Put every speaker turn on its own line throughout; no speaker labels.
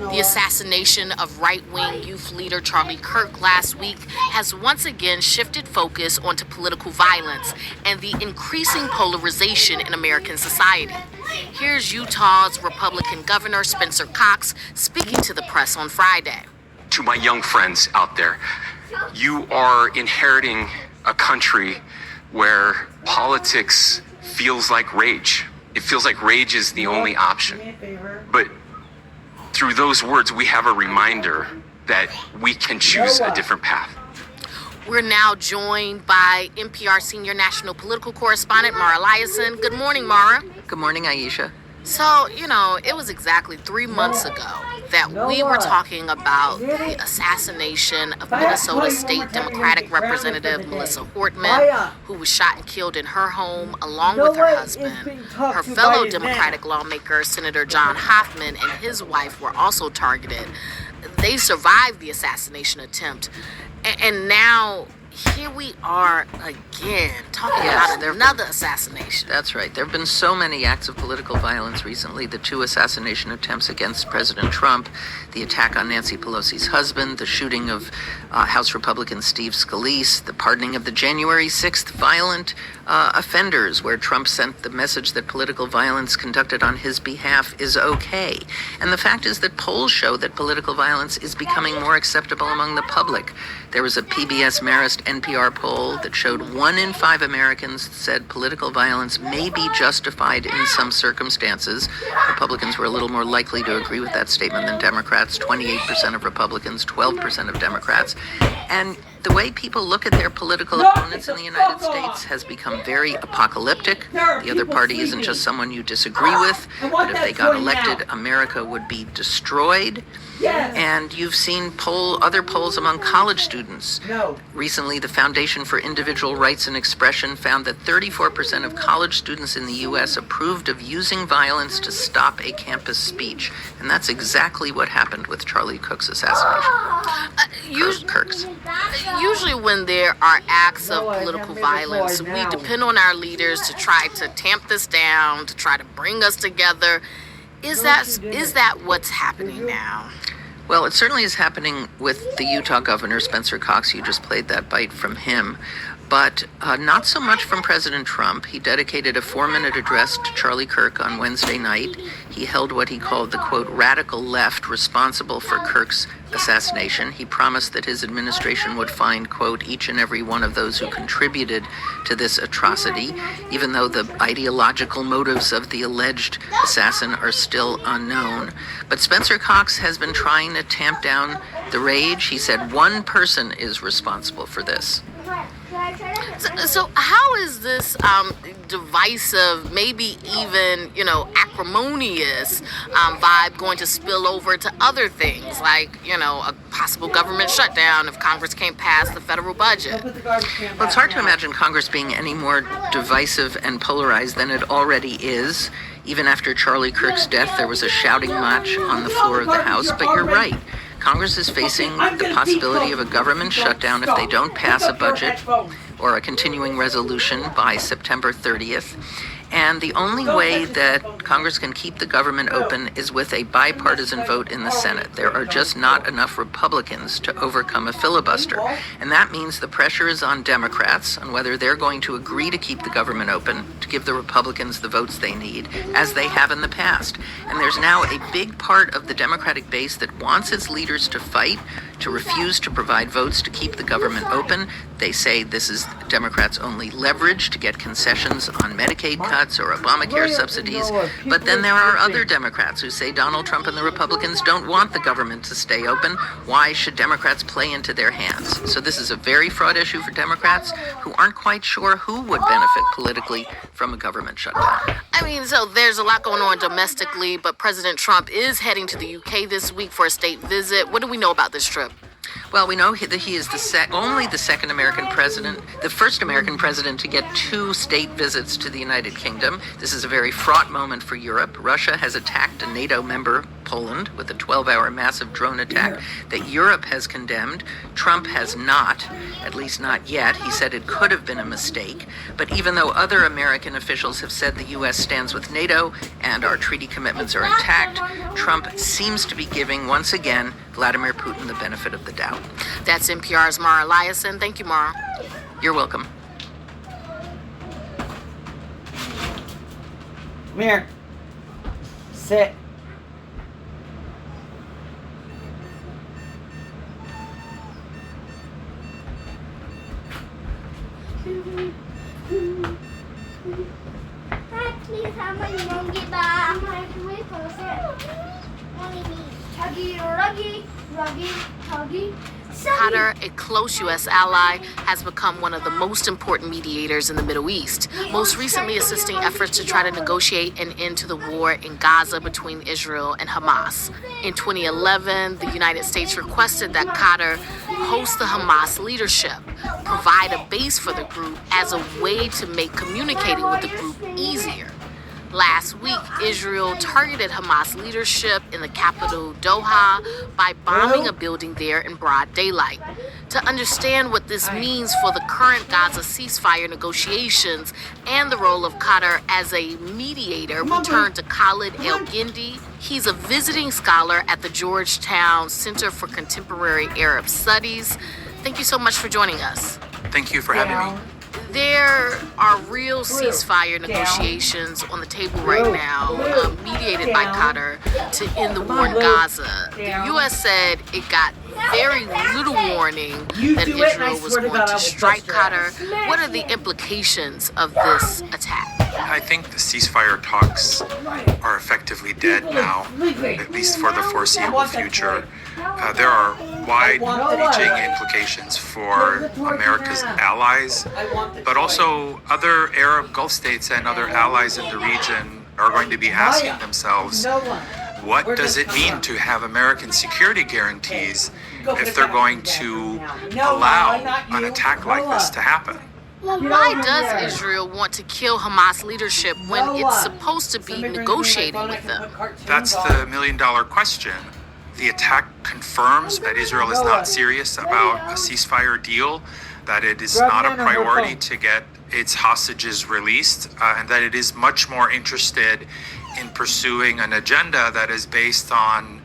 The assassination of right-wing youth leader Charlie Kirk last week has once again shifted focus onto political violence and the increasing polarization in American society. Here's Utah's Republican Governor Spencer Cox speaking to the press on Friday.
To my young friends out there, you are inheriting a country where politics feels like rage. It feels like rage is the only option. But through those words, we have a reminder that we can choose a different path.
We're now joined by NPR senior national political correspondent Mara Liasson. Good morning, Mara.
Good morning, Aisha.
So, it was exactly 3 months ago that we were talking about the assassination of Minnesota State Democratic Representative Melissa Hortman, who was shot and killed in her home along with her husband. Her fellow Democratic lawmaker, Senator John Hoffman, and his wife were also targeted. They survived the assassination attempt. And now here we are again talking about another assassination.
That's right. There have been so many acts of political violence recently. The 2 assassination attempts against President Trump, the attack on Nancy Pelosi's husband, the shooting of House Republican Steve Scalise, the pardoning of the January 6th violent offenders, where Trump sent the message that political violence conducted on his behalf is okay. And the fact is that polls show that political violence is becoming more acceptable among the public. There was a PBS Marist NPR poll that showed 1 in 5 Americans said political violence may be justified in some circumstances. Republicans were a little more likely to agree with that statement than Democrats. 28% of Republicans, 12% of Democrats. And the way people look at their political opponents in the United States has become very apocalyptic. The other party isn't just someone you disagree with, but if they got elected, America would be destroyed. And you've seen other polls among college students. Recently, the Foundation for Individual Rights and Expression found that 34% of college students in the U.S. approved of using violence to stop a campus speech. And that's exactly what happened with Charlie Kirk's assassination. Kirk's.
Usually when there are acts of political violence, we depend on our leaders to try to tamp this down, to try to bring us together. Is that what's happening now?
Well, it certainly is happening with the Utah governor, Spencer Cox. You just played that bite from him. But not so much from President Trump. He dedicated a 4-minute address to Charlie Kirk on Wednesday night. He held what he called the, quote, radical left responsible for Kirk's assassination. He promised that his administration would find, quote, each and every one of those who contributed to this atrocity, even though the ideological motives of the alleged assassin are still unknown. But Spencer Cox has been trying to tamp down the rage. He said 1 person is responsible for this.
So how is this divisive, maybe even, acrimonious vibe going to spill over to other things like, a possible government shutdown if Congress can't pass the federal budget?
Well, it's hard to imagine Congress being any more divisive and polarized than it already is. Even after Charlie Kirk's death, there was a shouting match on the floor of the House, but you're right. Congress is facing the possibility of a government shutdown if they don't pass a budget or a continuing resolution by September 30th. And the only way that Congress can keep the government open is with a bipartisan vote in the Senate. There are just not enough Republicans to overcome a filibuster. And that means the pressure is on Democrats on whether they're going to agree to keep the government open, to give the Republicans the votes they need, as they have in the past. And there's now a big part of the Democratic base that wants its leaders to fight, to refuse to provide votes to keep the government open. They say this is Democrats' only leverage to get concessions on Medicaid cuts or Obamacare subsidies. But then there are other Democrats who say Donald Trump and the Republicans don't want the government to stay open. Why should Democrats play into their hands? So this is a very fraught issue for Democrats who aren't quite sure who would benefit politically from a government shutdown.
So there's a lot going on domestically, but President Trump is heading to the UK this week for a state visit. What do we know about this trip?
Well, we know that he is only the second American president, the first American president to get 2 state visits to the United Kingdom. This is a very fraught moment for Europe. Russia has attacked a NATO member, Poland, with a 12-hour massive drone attack that Europe has condemned. Trump has not, at least not yet. He said it could have been a mistake. But even though other American officials have said the U.S. stands with NATO and our treaty commitments are intact, Trump seems to be giving, once again, Vladimir Putin the benefit of the doubt.
That's NPR's Mara Eliason. Thank you, Mara.
You're welcome.
Come here. Sit.
Hi, please have my mom get back. Can we close it? Only me. Tuggy, ruggy, ruggy, tuggy.
Qatar, a close U.S. ally, has become one of the most important mediators in the Middle East, most recently assisting efforts to try to negotiate an end to the war in Gaza between Israel and Hamas. In 2011, the United States requested that Qatar host the Hamas leadership, provide a base for the group as a way to make communicating with the group easier. Last week, Israel targeted Hamas leadership in the capital Doha by bombing a building there in broad daylight. To understand what this means for the current Gaza ceasefire negotiations and the role of Qatar as a mediator, we turn to Khalid El-Gindi. He's a visiting scholar at the Georgetown Center for Contemporary Arab Studies. Thank you so much for joining us.
Thank you for having me.
There are real ceasefire negotiations on the table right now, mediated by Qatar, to end the war in Gaza. The U.S. said it got very little warning that Israel was going to strike Qatar. What are the implications of this attack?
I think the ceasefire talks are effectively dead now, at least for the foreseeable future. There are wide-reaching implications for America's allies, but also other Arab Gulf states and other allies in the region are going to be asking themselves, what does it mean to have American security guarantees if they're going to allow an attack like this to happen?
Well, why does Israel want to kill Hamas leadership when it's supposed to be negotiating with them?
That's the million-dollar question. The attack confirms that Israel is not serious about a ceasefire deal, that it is not a priority to get its hostages released, and that it is much more interested in pursuing an agenda that is based on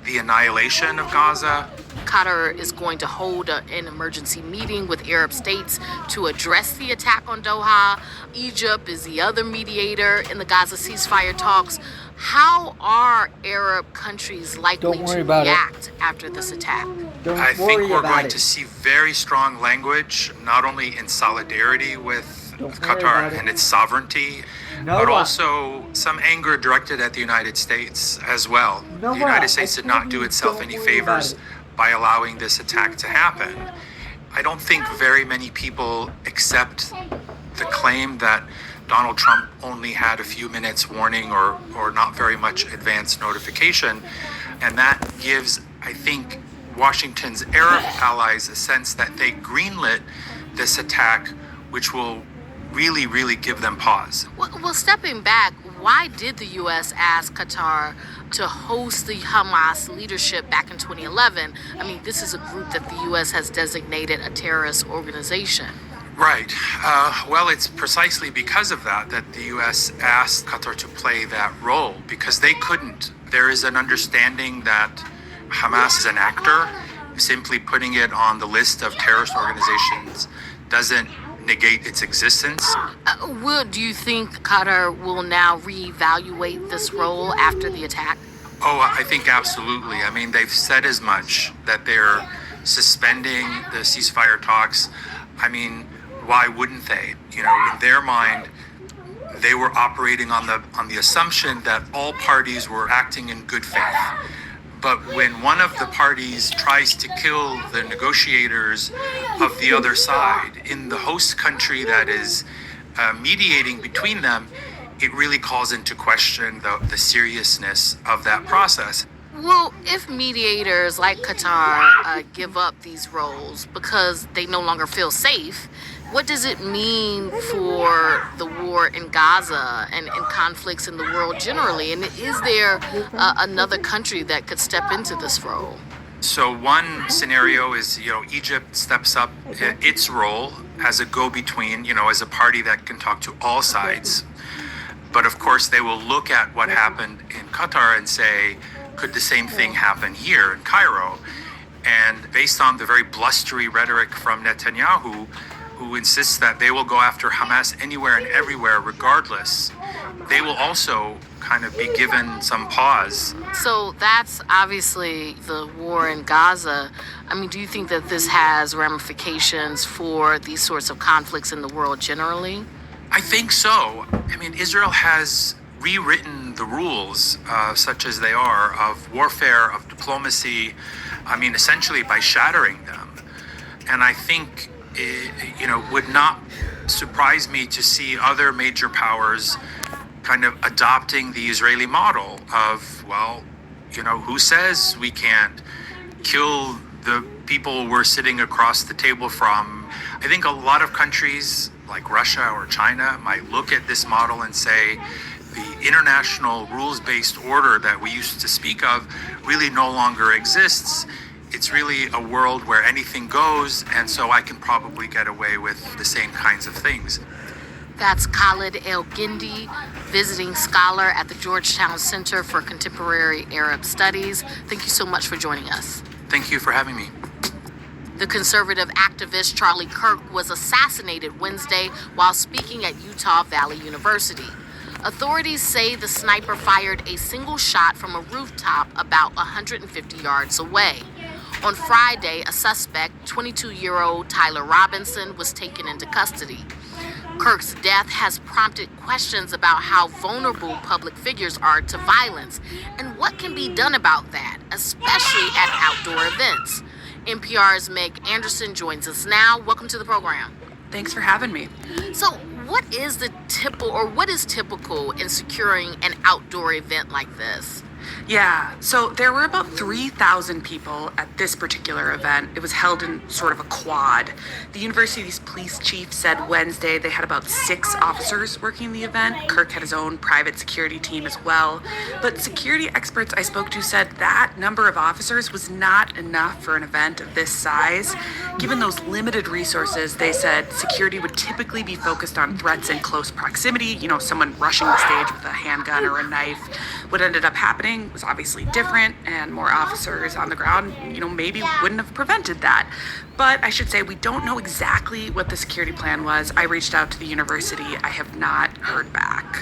the annihilation of Gaza.
Qatar is going to hold an emergency meeting with Arab states to address the attack on Doha. Egypt is the other mediator in the Gaza ceasefire talks. How are Arab countries likely to react after this attack?
I think we're going to see very strong language, not only in solidarity with Qatar and its sovereignty, but also some anger directed at the United States as well. The United States did not do itself any favors by allowing this attack to happen. I don't think very many people accept the claim that Donald Trump only had a few minutes warning or not very much advance notification. And that gives, I think, Washington's Arab allies a sense that they greenlit this attack, which will really, really give them pause.
Well, stepping back, why did the U.S. ask Qatar to host the Hamas leadership back in 2011? I mean, this is a group that the U.S. has designated a terrorist organization.
Right. Well, it's precisely because of that the U.S. asked Qatar to play that role, because they couldn't. There is an understanding that Hamas is an actor. Simply putting it on the list of terrorist organizations doesn't negate its existence.
Do you think Qatar will now reevaluate this role after the attack?
Oh, I think absolutely. I mean, they've said as much, that they're suspending the ceasefire talks. I mean, why wouldn't they? You know, in their mind, they were operating on the assumption that all parties were acting in good faith. But when one of the parties tries to kill the negotiators of the other side in the host country that is mediating between them, it really calls into question the seriousness of that process.
Well, if mediators like Qatar give up these roles because they no longer feel safe, what does it mean for the war in Gaza and conflicts in the world generally? And is there another country that could step into this role?
So one scenario is, Egypt steps up its role as a go-between, as a party that can talk to all sides. But of course, they will look at what happened in Qatar and say, could the same thing happen here in Cairo? And based on the very blustery rhetoric from Netanyahu, who insists that they will go after Hamas anywhere and everywhere regardless, they will also kind of be given some pause.
So that's obviously the war in Gaza. I mean, do you think that this has ramifications for these sorts of conflicts in the world generally?
I think so. I mean, Israel has rewritten the rules, such as they are, of warfare, of diplomacy, essentially by shattering them. And I think it would not surprise me to see other major powers kind of adopting the Israeli model of, who says we can't kill the people we're sitting across the table from? I think a lot of countries like Russia or China might look at this model and say, the international rules-based order that we used to speak of really no longer exists. It's really a world where anything goes, and so I can probably get away with the same kinds of things.
That's Khalid El-Gindi, visiting scholar at the Georgetown Center for Contemporary Arab Studies. Thank you so much for joining us.
Thank you for having me.
The conservative activist Charlie Kirk was assassinated Wednesday while speaking at Utah Valley University. Authorities say the sniper fired a single shot from a rooftop about 150 yards away. On Friday, a suspect, 22-year-old Tyler Robinson, was taken into custody. Kirk's death has prompted questions about how vulnerable public figures are to violence and what can be done about that, especially at outdoor events. NPR's Meg Anderson joins us now. Welcome to the program.
Thanks for having me.
So, what is typical in securing an outdoor event like this?
Yeah, so there were about 3,000 people at this particular event. It was held in sort of a quad. The university's police chief said Wednesday they had about 6 officers working the event. Kirk had his own private security team as well. But security experts I spoke to said that number of officers was not enough for an event of this size. Given those limited resources, they said security would typically be focused on threats in close proximity, someone rushing the stage with a handgun or a knife. What ended up happening was obviously different, and more officers on the ground, maybe wouldn't have prevented that. But I should say we don't know exactly what the security plan was. I reached out to the university. I have not heard back.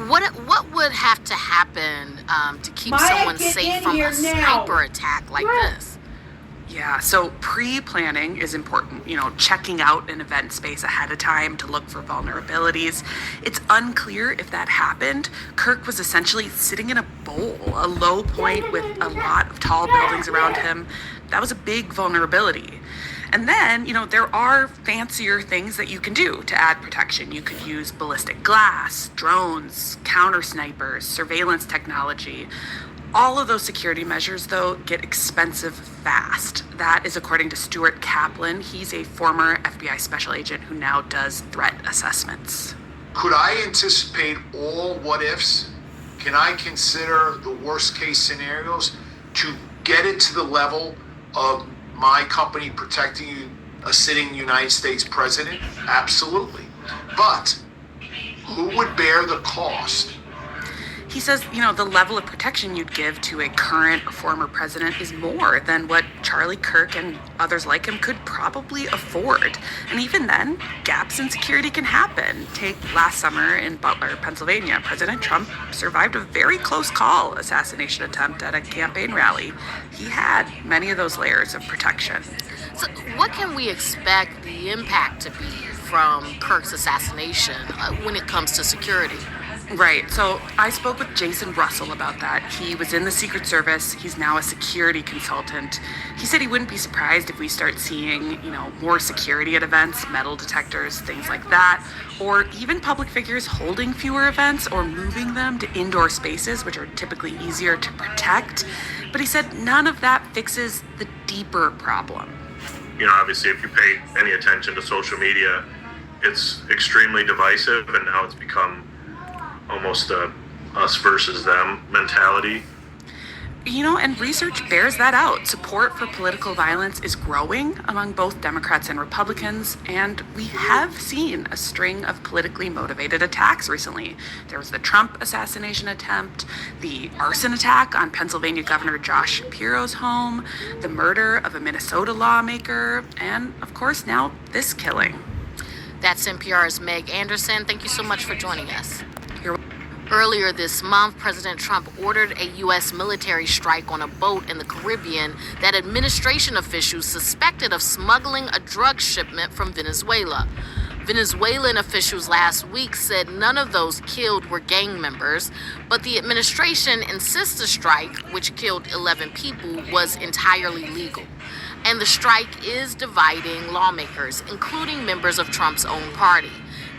What would have to happen to keep someone safe from a sniper attack like this?
Yeah, so pre-planning is important, checking out an event space ahead of time to look for vulnerabilities. It's unclear if that happened. Kirk was essentially sitting in a bowl, a low point with a lot of tall buildings around him. That was a big vulnerability. And then, there are fancier things that you can do to add protection. You could use ballistic glass, drones, counter snipers, surveillance technology. All of those security measures, though, get expensive fast. That is according to Stuart Kaplan. He's a former FBI special agent who now does threat assessments.
Could I anticipate all what ifs? Can I consider the worst case scenarios to get it to the level of my company protecting a sitting United States president? Absolutely. But who would bear the cost?
He says, the level of protection you'd give to a current or former president is more than what Charlie Kirk and others like him could probably afford. And even then, gaps in security can happen. Take last summer in Butler, Pennsylvania. President Trump survived a very close call assassination attempt at a campaign rally. He had many of those layers of protection.
So what can we expect the impact to be from Kirk's assassination when it comes to security?
Right. So I spoke with Jason Russell about that. He was in the Secret Service. He's now a security consultant. He said he wouldn't be surprised if we start seeing, more security at events, metal detectors, things like that, or even public figures holding fewer events or moving them to indoor spaces, which are typically easier to protect. But he said none of that fixes the deeper problem.
Obviously, if you pay any attention to social media, it's extremely divisive, and now it's become almost a us versus them mentality.
And research bears that out. Support for political violence is growing among both Democrats and Republicans, and we have seen a string of politically motivated attacks recently. There was the Trump assassination attempt, the arson attack on Pennsylvania Governor Josh Shapiro's home, the murder of a Minnesota lawmaker, and, of course, now this killing.
That's NPR's Meg Anderson. Thank you so much for joining us. Earlier this month, President Trump ordered a U.S. military strike on a boat in the Caribbean that administration officials suspected of smuggling a drug shipment from Venezuela. Venezuelan officials last week said none of those killed were gang members, but the administration insists the strike, which killed 11 people, was entirely legal. And the strike is dividing lawmakers, including members of Trump's own party.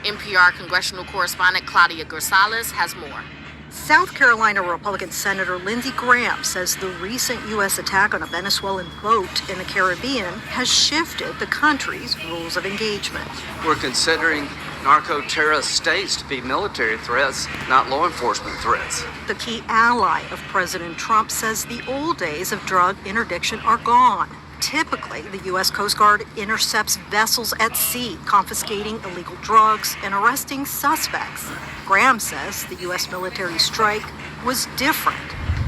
NPR congressional correspondent Claudia Gonzalez has more.
South Carolina Republican Senator Lindsey Graham says the recent U.S. attack on a Venezuelan boat in the Caribbean has shifted the country's rules of engagement.
We're considering narco-terrorist states to be military threats, not law enforcement threats.
The key ally of President Trump says the old days of drug interdiction are gone. Typically, the U.S. Coast Guard intercepts vessels at sea, confiscating illegal drugs and arresting suspects. Graham says the U.S. military strike was different,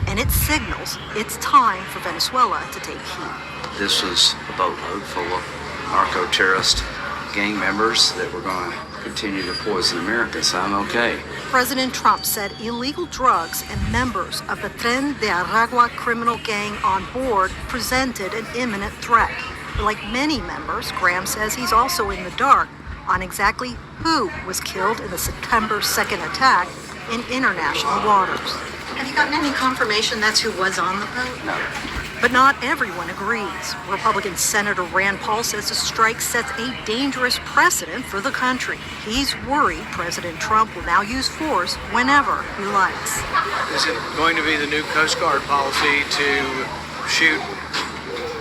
and it signals it's time for Venezuela to take heed.
This was a boatload full of narco-terrorist gang members that were going to continue to poison America, so I'm okay.
President Trump said illegal drugs and members of the Tren de Aragua criminal gang on board presented an imminent threat. Like many members, Graham says he's also in the dark on exactly who was killed in the September 2nd attack in international waters. Have you gotten any confirmation that's who was on the boat?
No.
But not everyone agrees. Republican Senator Rand Paul says the strike sets a dangerous precedent for the country. He's worried President Trump will now use force whenever he likes.
Is it going to be the new Coast Guard policy to shoot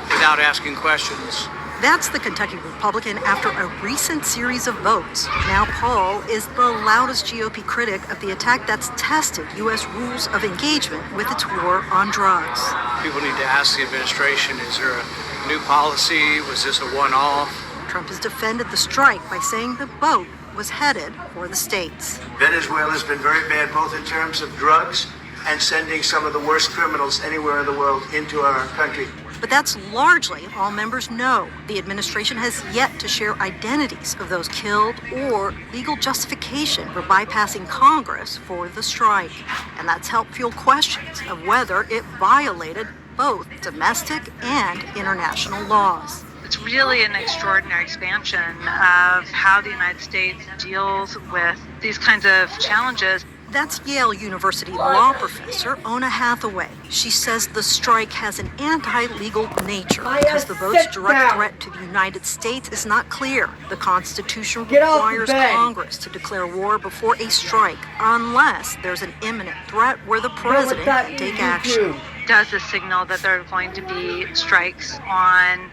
without asking questions?
That's the Kentucky Republican after a recent series of votes. Now Paul is the loudest GOP critic of the attack that's tested U.S. rules of engagement with its war on drugs.
People need to ask the administration, is there a new policy? Was this a one-off?
Trump has defended the strike by saying the boat was headed for the States.
Venezuela's been very bad both in terms of drugs and sending some of the worst criminals anywhere in the world into our country.
But that's largely all members know. The administration has yet to share identities of those killed or legal justification for bypassing Congress for the strike. And that's helped fuel questions of whether it violated both domestic and international laws.
It's really an extraordinary expansion of how the United States deals with these kinds of challenges.
That's Yale University law professor Ona Hathaway. She says the strike has an anti-legal nature because the vote's direct threat to the United States is not clear. The Constitution requires Congress to declare war before a strike unless there's an imminent threat where the president can take action.
Does this signal that there are going to be strikes on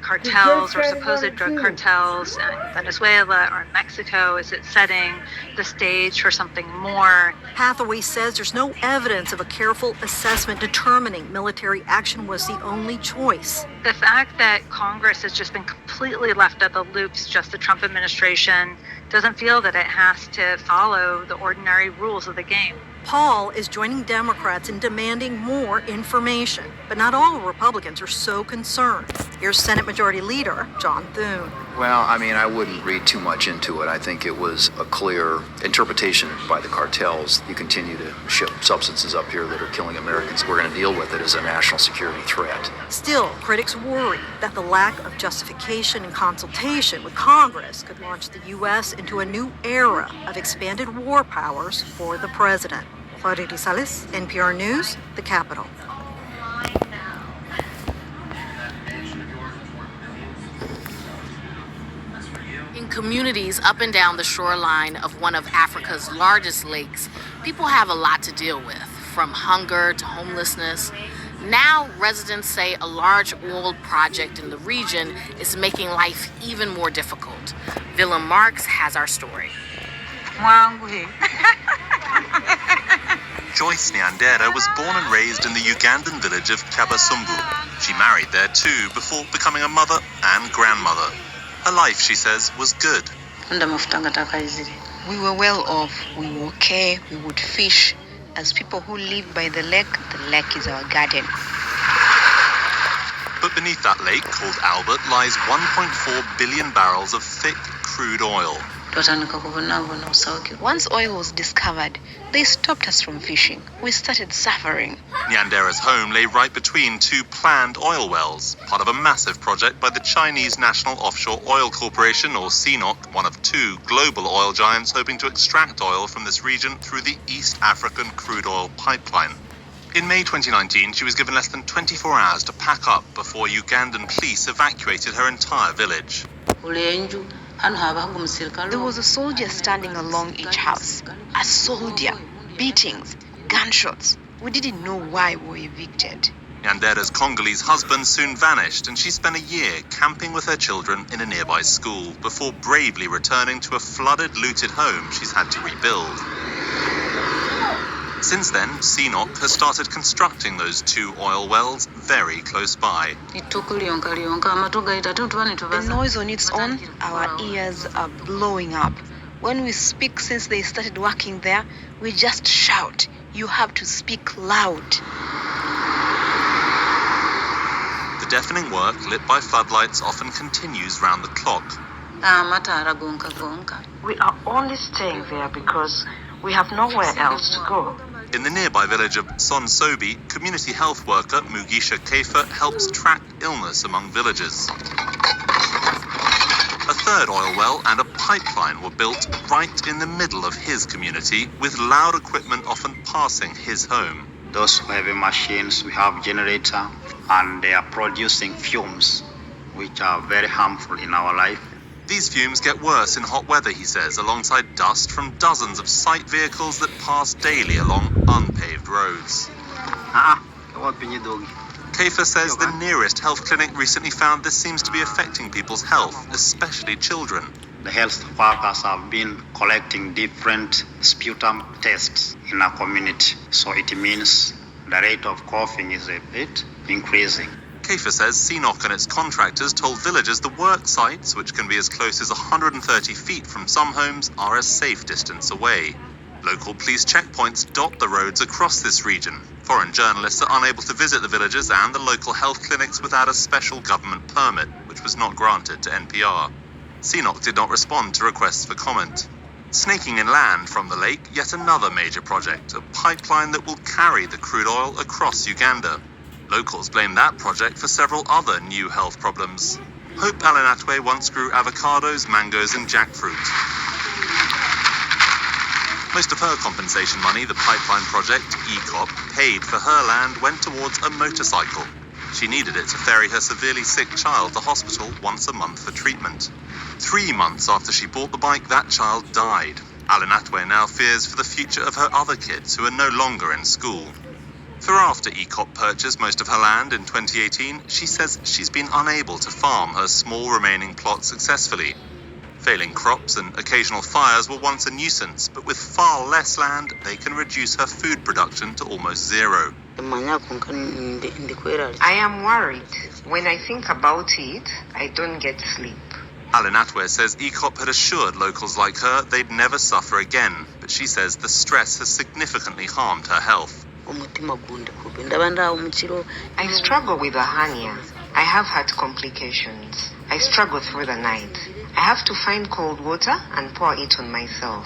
cartels or supposed drug cartels in Venezuela or in Mexico? Is it setting the stage for something more?
Hathaway says there's no evidence of a careful assessment determining military action was the only choice.
The fact that Congress has just been completely left out of the loops, just the Trump administration, doesn't feel that it has to follow the ordinary rules of the game.
Paul is joining Democrats in demanding more information, but not all Republicans are so concerned. Here's Senate Majority Leader John Thune.
Well, I mean, I wouldn't read too much into it. I think it was a clear interpretation by the cartels. You continue to ship substances up here that are killing Americans. We're going to deal with it as a national security threat.
Still, critics worry that the lack of justification and consultation with Congress could launch the U.S. into a new era of expanded war powers for the president. Claudia Rizales, NPR News, the Capitol.
In communities up and down the shoreline of one of Africa's largest lakes, people have a lot to deal with, from hunger to homelessness. Now, residents say a large oil project in the region is making life even more difficult. Willem Marks has our story.
Joyce Nyandera was born and raised in the Ugandan village of Kabasumbu. She married there too before becoming a mother and grandmother. Her life, she says, was good.
We were well off. We were okay. We would fish. As people who live by the lake is our garden.
But beneath that lake, called Albert, lies 1.4 billion barrels of thick crude oil.
Once oil was discovered, they stopped us from fishing. We started suffering.
Nyandera's home lay right between two planned oil wells, part of a massive project by the Chinese National Offshore Oil Corporation, or CNOC, one of two global oil giants hoping to extract oil from this region through the East African crude oil pipeline. In May 2019, she was given less than 24 hours to pack up before Ugandan police evacuated her entire village.
There was a soldier standing along each house. A soldier. Beatings. Gunshots. We didn't know why we were evicted.
Nyandera's Congolese husband soon vanished, and she spent a year camping with her children in a nearby school before bravely returning to a flooded, looted home she's had to rebuild. Since then, CNOC has started constructing those two oil wells very close by.
The noise on its own, our ears are blowing up. When we speak since they started working there, we just shout. You have to speak loud.
The deafening work lit by floodlights often continues round the clock.
We are only staying there because we have nowhere else to go.
In the nearby village of Sonsobi, community health worker Mugisha Kafer helps track illness among villagers. A third oil well and a pipeline were built right in the middle of his community, with loud equipment often passing his home.
Those heavy machines, we have generator, and they are producing fumes, which are very harmful in our life.
These fumes get worse in hot weather, he says, alongside dust from dozens of site vehicles that pass daily along unpaved roads. Kafer says the nearest health clinic recently found this seems to be affecting people's health, especially children.
The health workers have been collecting different sputum tests in our community, so it means the rate of coughing is a bit increasing.
Kafer says CNOC and its contractors told villagers the work sites, which can be as close as 130 feet from some homes, are a safe distance away. Local police checkpoints dot the roads across this region. Foreign journalists are unable to visit the villages and the local health clinics without a special government permit, which was not granted to NPR. CNOC did not respond to requests for comment. Snaking inland from the lake, yet another major project, a pipeline that will carry the crude oil across Uganda. Locals blame that project for several other new health problems. Hope Alinatwe once grew avocados, mangoes, and jackfruit. Most of her compensation money, the pipeline project, ECOP, paid for her land went towards a motorcycle. She needed it to ferry her severely sick child to hospital once a month for treatment. 3 months after she bought the bike, that child died. Alinatwe now fears for the future of her other kids who are no longer in school. For after ECOP purchased most of her land in 2018, she says she's been unable to farm her small remaining plot successfully. Failing crops and occasional fires were once a nuisance, but with far less land, they can reduce her food production to almost zero.
I am worried. When I think about it, I don't get sleep.
Alinatwe says ECOP had assured locals like her they'd never suffer again, but she says the stress has significantly harmed her health.
I struggle with a hernia. I have had complications. I struggle through the night. I have to find cold water and pour it on myself.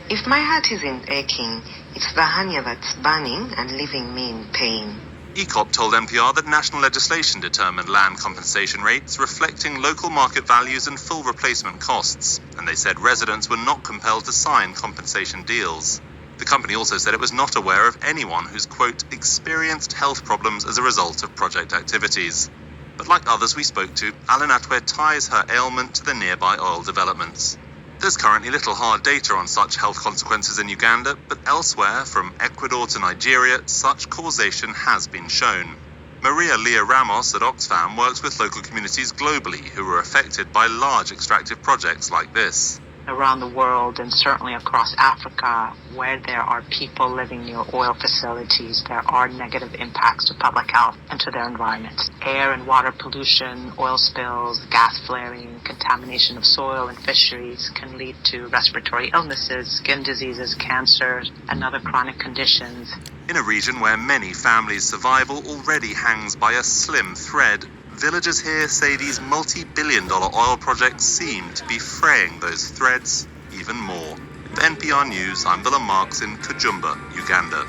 If my heart isn't aching, it's the hernia that's burning and leaving me in pain.
ECOP told NPR that national legislation determined land compensation rates reflecting local market values and full replacement costs, and they said residents were not compelled to sign compensation deals. The company also said it was not aware of anyone who's, quote, experienced health problems as a result of project activities. But like others we spoke to, Alan Atwe ties her ailment to the nearby oil developments. There's currently little hard data on such health consequences in Uganda, but elsewhere, from Ecuador to Nigeria, such causation has been shown. Maria Leah Ramos at Oxfam works with local communities globally who were affected by large extractive projects like this.
Around the world and certainly across Africa, where there are people living near oil facilities, there are negative impacts to public health and to their environments. Air and water pollution, oil spills, gas flaring, contamination of soil and fisheries can lead to respiratory illnesses, skin diseases, cancer, and other chronic conditions.
In a region where many families' survival already hangs by a slim thread, villagers here say these multi-billion-dollar oil projects seem to be fraying those threads even more. For NPR News, I'm Willem Marks in Kujumba, Uganda.